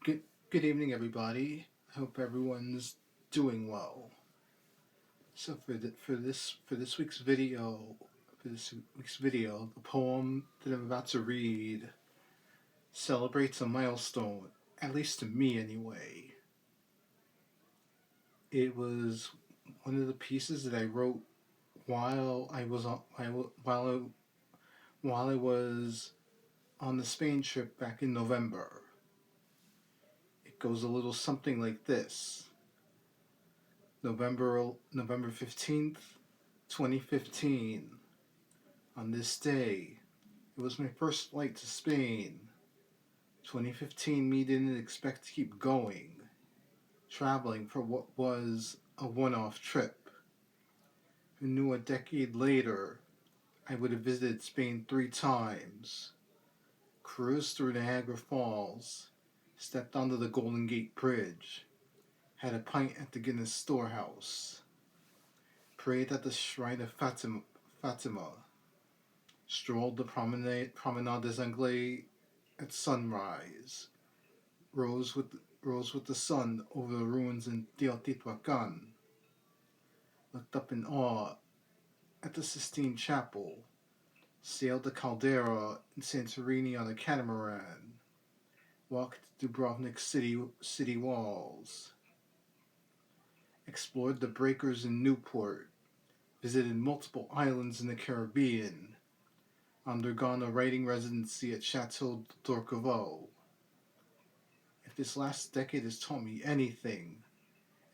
Good good evening, everybody. I hope everyone's doing well. So for this week's video, the poem that I'm about to read celebrates a milestone, at least to me anyway. It was one of the pieces that I wrote while I was on while I was on the Spain trip back in November. It goes a little something like this. November 15th, 2015. On this day, it was my first flight to Spain. 2015, me didn't expect to keep going, traveling for what was a one off trip. Who knew a decade later I would have visited Spain 3 times, cruised through Niagara Falls, stepped onto the Golden Gate Bridge, had a pint at the Guinness Storehouse, prayed at the Shrine of Fatima, strolled the Promenade des Anglais at sunrise, rose with rose with the sun over the ruins in Teotihuacan, looked up in awe at the Sistine Chapel, sailed the Caldera in Santorini on a catamaran, walked Dubrovnik city walls, explored the breakers in Newport, visited multiple islands in the Caribbean, undergone a writing residency at Chateau d'Orquevaux. If this last decade has taught me anything,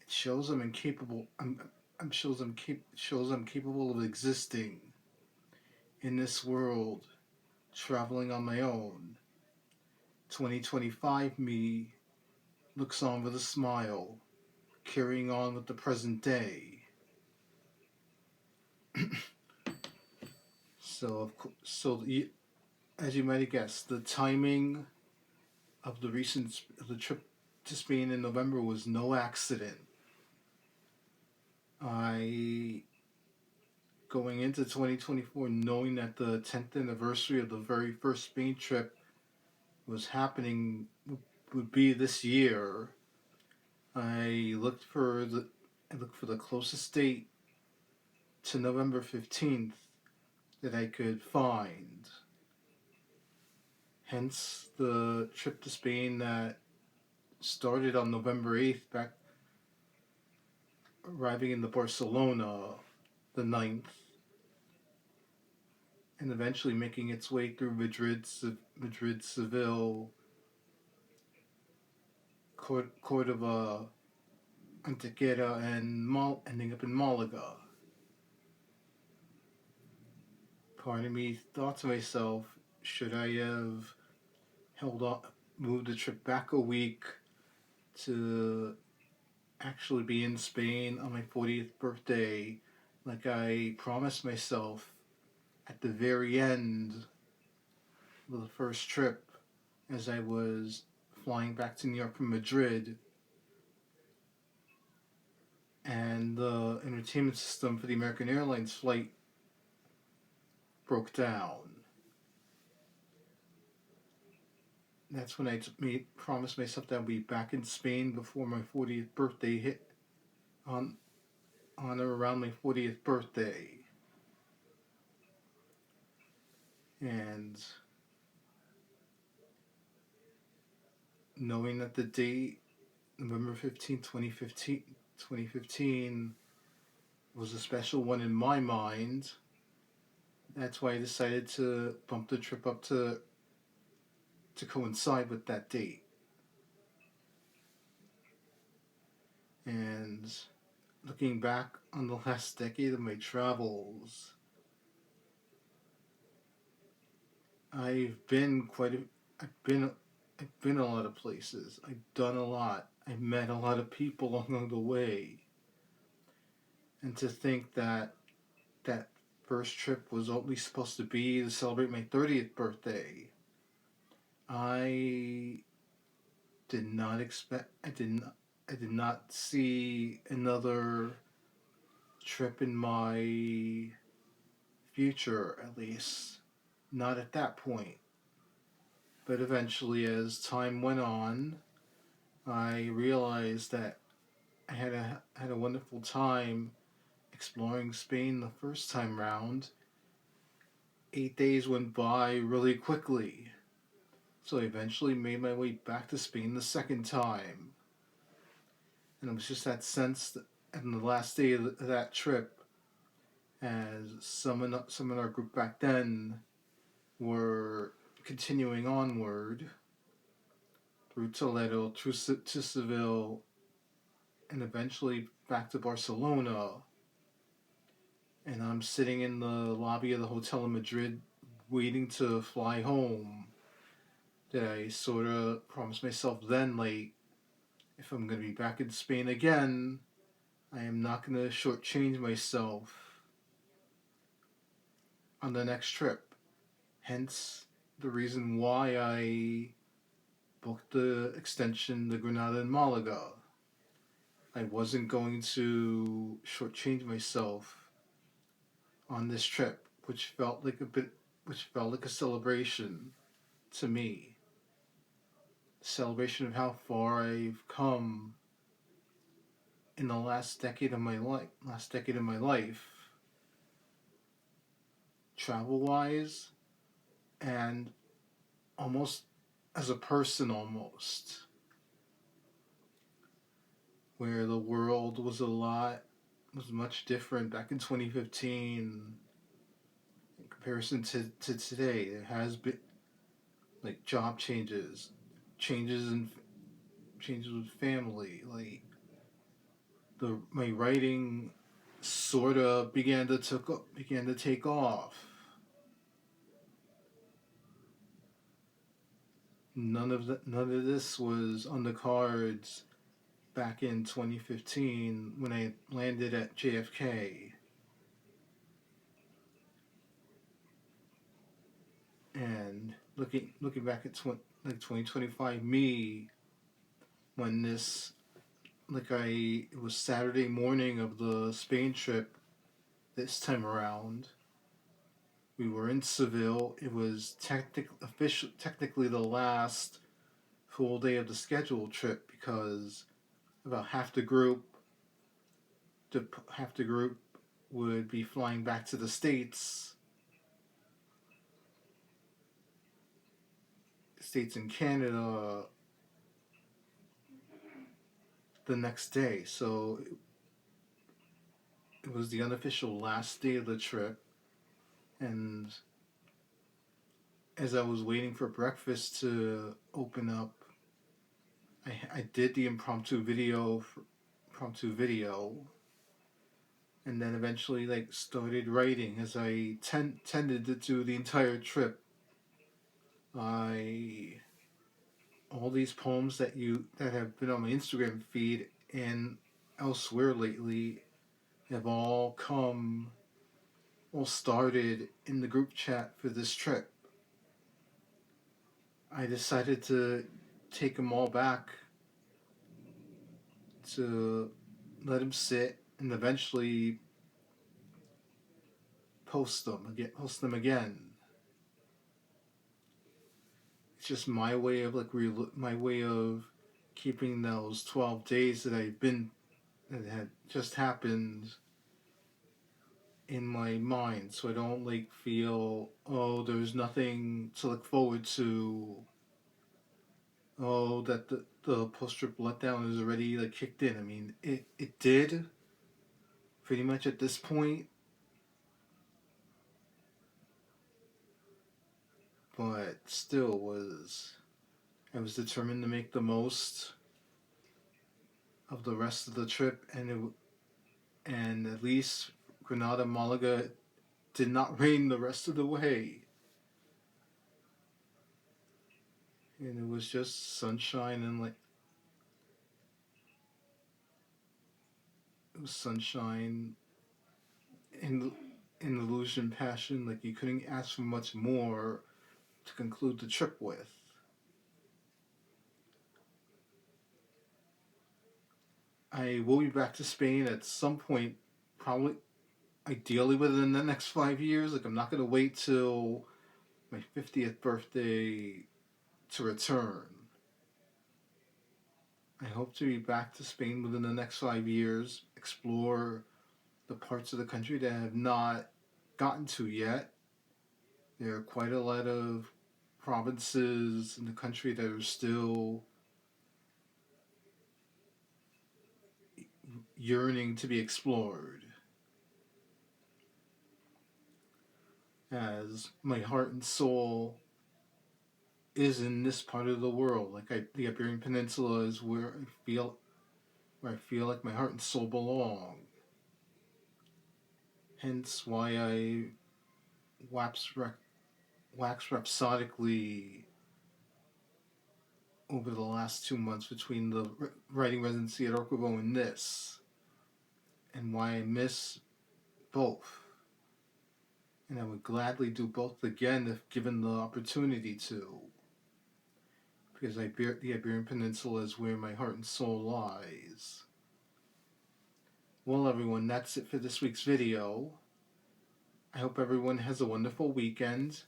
it shows I'm incapable. Shows I'm capable of existing in this world, traveling on my own. 2025 me looks on with a smile, carrying on with the present day. So, as you might have guessed, the timing of the trip to Spain in November was no accident. I going into 2024 knowing that the 10th anniversary of the very first Spain trip was happening would be this year. I looked for the closest date to November 15th that I could find. Hence the trip to Spain that started on November 8th, back arriving in the Barcelona the 9th, and eventually making its way through Madrid, Seville, Cordova, Antequera, and ending up in Malaga. Part of me thought to myself, should I have held on, moved the trip back a week to actually be in Spain on my 40th birthday, like I promised myself at the very end of the first trip as I was flying back to New York from Madrid, and the entertainment system for the American Airlines flight broke down. That's when I promised myself that I'd be back in Spain before my 40th birthday hit, on or around my 40th birthday. And knowing that the date, November 15th, 2015, was a special one in my mind, that's why I decided to bump the trip up to coincide with that date. And looking back on the last decade of my travels, I've been quite a, I've been a lot of places. I've done a lot. I've met a lot of people along the way. And to think that that first trip was only supposed to be to celebrate my 30th birthday, I did not expect. I did not see another trip in my future, at least not at that point. But eventually, as time went on, I realized that I had a wonderful time exploring Spain the first time round. 8 days went by really quickly, so I eventually made my way back to Spain the second time. And it was just that sense that on the last day of that trip, as some in our group back then were continuing onward through Toledo, to Seville, and eventually back to Barcelona. And I'm sitting in the lobby of the hotel in Madrid waiting to fly home. That I sort of promised myself then, like, if I'm going to be back in Spain again, I am not going to shortchange myself on the next trip. Hence, the reason why I booked the extension to Granada and Malaga. I wasn't going to shortchange myself on this trip, which felt like a celebration to me. A celebration of how far I've come in the last decade of my life, travel wise, and almost as a person, almost, where the world was much different back in 2015 in comparison to today. There has been like job changes, changes in changes with family, like the my writing sort of began to take off. None of this was on the cards back in 2015 when I landed at JFK. And looking back at 2025 me, when this it was Saturday morning of the Spain trip this time around. We were in Seville. It was technically the last full day of the scheduled trip because about half the group would be flying back to the States and Canada the next day. So it was the unofficial last day of the trip, and as I was waiting for breakfast to open up, I did the impromptu video, and then eventually like started writing as I tended to do the entire trip. I All these poems that have been on my Instagram feed and elsewhere lately have all started in the group chat for this trip. I decided to take them all back to let them sit and eventually post them again. It's just my way of my way of keeping those 12 days that had just happened in my mind, so I don't like feel, oh, there's nothing to look forward to, oh, that the post trip letdown is already like kicked in. I mean, it did pretty much at this point, but still was I was determined to make the most of the rest of the trip, and at least Granada Malaga did not rain the rest of the way, and it was just sunshine and like it was sunshine and illusion passion. Like you couldn't ask for much more to conclude the trip with. I will be back to Spain at some point, probably ideally within the next 5 years. Like I'm not gonna wait till my 50th birthday to return. I hope to be back to Spain within the next 5 years, explore the parts of the country that I have not gotten to yet. There are quite a lot of provinces in the country that are still yearning to be explored. As my heart and soul is in this part of the world, the Iberian Peninsula is where I feel like my heart and soul belong. Hence why I wax, wax rhapsodically over the last 2 months between the writing residency at Orcovo and this, and why I miss both. And I would gladly do both again if given the opportunity to, because the Iberian Peninsula is where my heart and soul lies. Well, everyone, that's it for this week's video. I hope everyone has a wonderful weekend,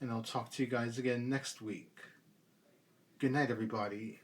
and I'll talk to you guys again next week. Good night, everybody.